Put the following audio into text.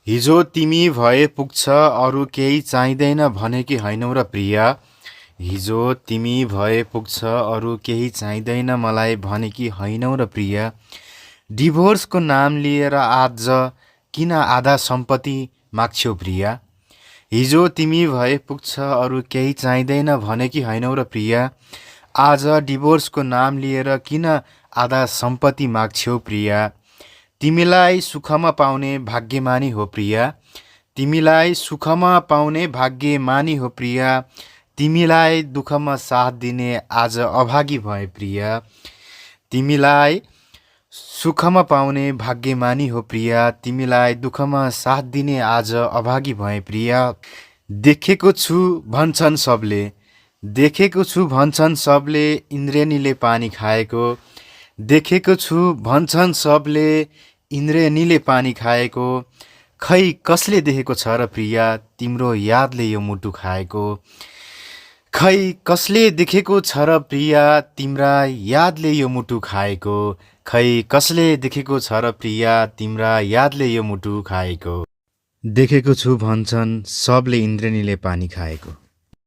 हिजो तिमी भए पुग्छ अरू केही चाहिँदैन भनेकी हैनौ र प्रिया। हिजो तिमी भए पुग्छ अरू केही चाहिँदैन मलाई भनेकी हैनौ र प्रिया। डिभोर्सको नाम लिएर आज किन आधा सम्पत्ति माग्छौ प्रिया। हिजो तिमी भए पुग्छ अरू केही चाहिँदैन भनेकी हैनौ र प्रिया। आज डिभोर्सको नाम लिएर किन आधा सम्पत्ति माग्छौ प्रिया। तिमीलाई सुखमा पाउने भाग्यमानी हो प्रिया। तिमीलाई सुखमा पाउने भाग्यमानी हो प्रिया। तिमीलाई दुःखमा साथ दिने आज अभागी भए प्रिया। तिमीलाई सुखमा पाउने भाग्यमानी हो प्रिया। तिमीलाई दुःखमा साथ दिने आज अभागी भए प्रिया। देखेको छु भन्छन् सबले, देखेको छु भन्छन् सबले इन्द्रेणीले पानी खाएको। देखेको छु भन्छन् सबले इन्द्रेणीले पानी खाएको। खै कसले देखेको छ र प्रिया तिम्रो यादले यो मुटु खाएको। खै कसले देखेको छ र प्रिया तिम्रा यादले यो मुटु खाएको। खै कसले देखेको छ र प्रिया तिम्रा यादले यो मुटु खाएको। देखेको छु भन्छन् सबले इन्द्रेणीले पानी खाएको।